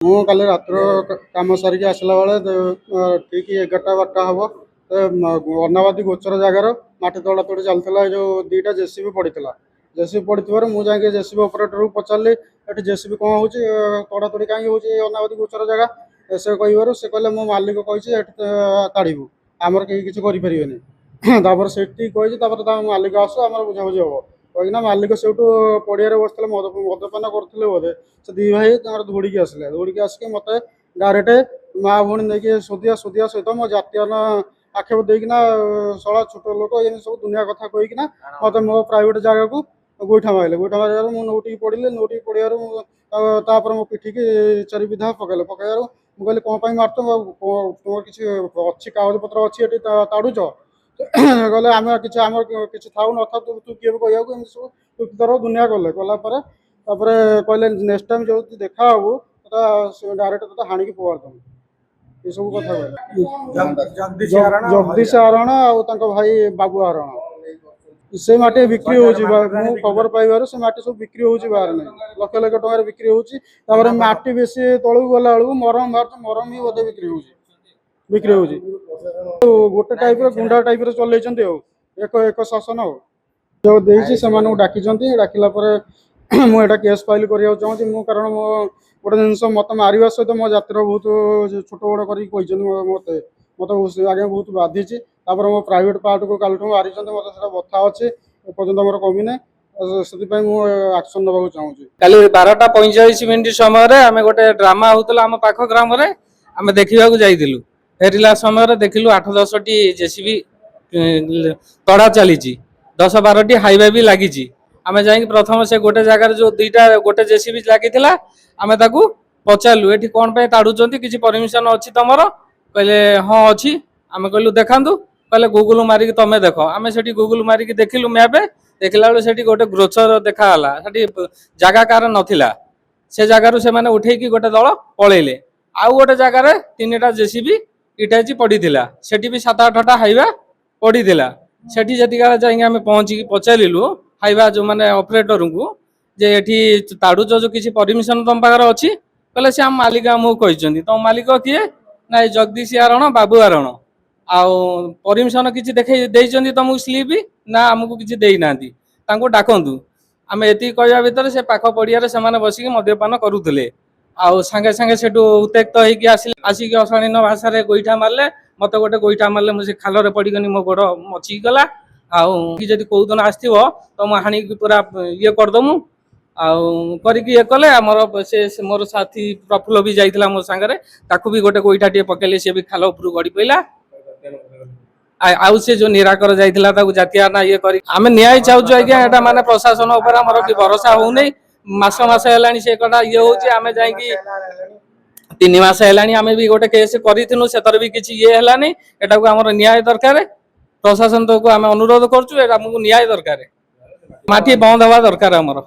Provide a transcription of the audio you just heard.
ମୁଁ କାଲି ରାତିର କାମ ସାରିକି ଆସିଲା ବେଳେ ଠିକ 11ଟା 12ଟା ହବ ଅନାବାଦୀ ଗୋଚର ଜାଗାର ମାଟି ତୋଳା ତୋଳି ଚାଲିଥିଲା। ଏ ଯୋଉ ଦିଟା ଜେସିବି ପଡିଥିଲା। ଜେସିବି ପଡିଥିବାରୁ ମୁଁ ଯାଇକି ଜେସିବି ଅପରେଟରକୁ ପଚାରିଲି ଏଠି ଜେସିବି କ'ଣ ହଉଛି, ତୋଡ଼ା ତୋଡ଼ି କାହିଁକି ହଉଛି ଅନାବାଦୀ ଗୋଚର ଜାଗା। ସେ କହିବାରୁ ସେ କହିଲେ ମୋ ମାଲିକ କହିଛି ଏଠି ତାଡ଼ିବୁ, ଆମର କେହି କିଛି କରିପାରିବେନି। ତାପରେ ସେଠି କହିଛି, ତାପରେ ତାଙ୍କ ମାଲିକ ଆସୁ ଆମର ବୁଝାବୁଝି ହବ କହିକିନା ମାଲିକ ସେଇଠୁ ପଡ଼ିଆରେ ବସିଥିଲେ, ମଦପାନ କରୁଥିଲେ ବୋଧେ। ସେ ଦି ଭାଇ ତାଙ୍କର ଦୌଡ଼ିକି ଆସିକି ମତେ ଡାଇରେକ୍ଟ ମା ଭଉଣୀ ନେଇକି ଶୋଧିବା ସହିତ ମୋ ଜାତୀୟନ ଆକ୍ଷେପ ଦେଇକିନା ଶଳା ଛୋଟ ଲୋକ ଏମିତି ସବୁ ଦୁନିଆ କଥା କହିକିନା ମତେ ମୋ ପ୍ରାଇଭେଟ ଜାଗାକୁ ଗୋଇଠା ମାରିବାରୁ ମୁଁ ନୋଉଟିକି ପଡ଼ିଲି। ନୋଉଟିକି ପଡ଼ିବାରୁ ତାପରେ ମୋ ପିଠିକି 4 ବିଧା ପକାଇବାରୁ ମୁଁ କହିଲି କ'ଣ ପାଇଁ ମାରୁଛ, ତୁମର କିଛି ଅଛି କାଗଜପତ୍ର ଅଛି ଏଠି ତାଡ଼ୁଛ। କହିଲେ ଆମର କିଛି ଥାଉ ନଥାଉ ତୁ କିଏ କହିବାକୁ, ଏମିତି ସବୁ ଯୁକ୍ତିତର୍କ ଦୁନିଆ କଲା ପରେ ତାପରେ କହିଲେ ନେକ୍ସଟ ଟାଇମ୍ ଯଦି ଦେଖା ହବୁ ଡାଇରେକ୍ଟ ତତେ ହାଣିକି ଫୋପାଡ଼ି ଦବୁ, ଏସବୁ କଥା କହିଲେ। ଜଗଦୀଶ ଆରଣ ଆଉ ତାଙ୍କ ଭାଇ ବାବୁ ଆରଣ। ସେ ମାଟି ବିକ୍ରି ହଉଛି, ମୁଁ ଖବର ପାଇବାରୁ ସେ ମାଟି ସବୁ ବିକ୍ରି ହଉଛି ବାହାରେ, ନାହିଁ ଲକ୍ଷ ଲକ୍ଷ ଟଙ୍କାରେ ବିକ୍ରି ହଉଛି। ତାପରେ ମାଟି ବେଶୀ ତଳକୁ ଗଲା ବେଳକୁ ମରମ ବାହାରୁଛି, ମରମ ବି ବୋଧେ ବିକ୍ରି ହଉଛି। ଗୋଟେ ଟାଇପର ଗୁଣ୍ଡା ଟାଇପର ଚଲେଇଛନ୍ତି ଆଉ ଏକ ଶାସନ ଆଉ ଯୋଉ ଦେଇଛି ସେମାନଙ୍କୁ ଡାକିଛନ୍ତି। ଡାକିଲା ପରେ ମୁଁ ଏଇଟା କେସ୍ ଫାଇଲ୍ କରିବାକୁ ଚାହୁଁଛି। ମୁଁ କାରଣ ମୋ ଗୋଟେ ଜିନିଷ ମତେ ମାରିବା ସହିତ ମୋ ଜାତିର ବହୁତ ଛୋଟ ବଡ଼ କରିକି କହିଛନ୍ତି। ମତେ ଆଜ୍ଞା ବହୁତ ବାଧିଛି। ତାପରେ ମୋ ପ୍ରାଇଭେଟ ପାର୍ଟକୁ କାଲିଠୁ ମାରିଛନ୍ତି, ମତେ ସେଟା ବଥା ଅଛି, ଏପର୍ଯ୍ୟନ୍ତ ମୋର କମିନି। ସେଥିପାଇଁ ମୁଁ ଆକ୍ସନ ନେବାକୁ ଚାହୁଁଛି। କାଲି 12ଟା 45 ସମୟରେ ଆମେ ଗୋଟେ ଡ୍ରାମା ହଉଥିଲା ଆମ ପାଖ ଗ୍ରାମରେ, ଆମେ ଦେଖିବାକୁ ଯାଇଥିଲୁ। ଫେରିଲା ସମୟରେ ଦେଖିଲୁ 8-10ଟି ଜେସିବି ତଡ଼ା ଚାଲିଛି, 10-12ଟି ହାଇୱେ ବି ଲାଗିଛି। ଆମେ ଯାଇକି ପ୍ରଥମ ସେ ଗୋଟେ ଜାଗାରେ ଯୋଉ ଗୋଟେ ଜେସିବି ଲାଗିଥିଲା, ଆମେ ତାକୁ ପଚାରିଲୁ ଏଠି କ'ଣ ପାଇଁ ତାଡ଼ୁଛନ୍ତି, କିଛି ପରମିଶନ ଅଛି ତମର? କହିଲେ ହଁ ଅଛି। ଆମେ କହିଲୁ ଦେଖାନ୍ତୁ। କହିଲେ ଗୁଗୁଲ ମାରିକି ତମେ ଦେଖ। ଆମେ ସେଠି ଗୁଗୁଲ ମାରିକି ଦେଖିଲୁ ମ୍ୟାପ୍, ଦେଖିଲା ବେଳୁ ସେଠି ଗୋଟେ ଗ୍ରୋଚର ଦେଖାଗଲା, ସେଠି ଜାଗା କାହାର ନଥିଲା। ସେ ଜାଗାରୁ ସେମାନେ ଉଠେଇକି ଗୋଟେ ଦଳ ପଳେଇଲେ। ଆଉ ଗୋଟେ ଜାଗାରେ 3ଟା ଜେସିବି ଇଟାଚି ପଡ଼ିଥିଲା, ସେଠି ବି 7-8ଟା ହାଇୱା ପଡ଼ିଥିଲା। ସେଠି ଯେତିକି ଯାଇକି ଆମେ ପହଞ୍ଚିକି ପଚାରିଲୁ ହାଇୱା ଯୋଉମାନେ ଅପରେଟରଙ୍କୁ ଯେ ଏଠି ତାଡ଼ୁଛ ଯୋଉ କିଛି ପରମିଶନ ତମ ପାଖରେ ଅଛି? କହିଲେ ସେ ଆମ ମାଲିକ ଆମକୁ କହିଛନ୍ତି। ତମ ମାଲିକ କିଏ? ନାଇଁ ଜଗଦୀଶ ଆରଣ, ବାବୁ ଆରଣ। ଆଉ ପରମିଶନ କିଛି ଦେଇଛନ୍ତି ତମକୁ ସ୍ଲିପ୍? ନା ଆମକୁ କିଛି ଦେଇନାହାନ୍ତି, ତାଙ୍କୁ ଡାକନ୍ତୁ। ଆମେ ଏତିକି କହିବା ଭିତରେ ସେ ପାଖ ପଡ଼ିଆରେ ସେମାନେ ବସିକି ମଦ୍ୟପାନ କରୁଥିଲେ। ଆଉ ସାଙ୍ଗେ ସାଙ୍ଗେ ସେଠୁ ଉତ୍ତେକ୍ତ ହେଇକି ଆସିକି ଅଶାଳୀନ ଭାଷାରେ ଗୋଇଠା ମାରିଲେ। ମତେ ଗୋଟେ ଗୋଇଠା ମାରିଲେ, ମୁଁ ସେ ଖାଲରେ ପଡ଼ିଗନି, ମୋ ଗୋଡ଼ ମଚିକି ଗଲା। ଆଉ ଯଦି କୋଉଦିନ ଆସିଥିବ ତ ମୁଁ ହାଣିକି ପୁରା ଇଏ କରିଦମୁ। ଆଉ କରିକି ଇଏ କଲେ। ଆମର ମୋର ସାଥୀ ପ୍ରଫୁଲ୍ଲ ବି ଯାଇଥିଲା ମୋ ସାଙ୍ଗରେ, ତାକୁ ବି ଗୋଟେ ଗୋଇଠା ଟିକେ ପକେଇଲେ, ସେ ବି ଖାଲ ଉପରୁ ଗଡ଼ି ପଇଲା। ଆଉ ସେ ଯୋଉ ନିରାକର ଯାଇଥିଲା ତାକୁ ଜାତିଆ ନା ଇଏ କରି ଆମେ ନ୍ୟାୟ ଚାହୁଁଛୁ ଆଜ୍ଞା। ଏଟା ମାନେ ପ୍ରଶାସନ ଉପରେ ଆମର ବି ଭରସା ହଉନି। ମାସ ହେଲାଣି ସେ କଥା ଇଏ ହଉଛି। ଆମେ ଯାଇକି 3 ମାସ ହେଲାଣି ଆମେ ବି ଗୋଟେ କେସ୍ କରିଥିଲୁ, ସେଥିରେ ବି କିଛି ଇଏ ହେଲାନି। ଏଟାକୁ ଆମର ନ୍ୟାୟ ଦରକାର। ପ୍ରଶାସନକୁ ଆମେ ଅନୁରୋଧ କରୁଛୁ, ଏଟା ଆମକୁ ନ୍ୟାୟ ଦରକାର। ମାଟି ବନ୍ଦ ହବା ଦରକାର ଆମର।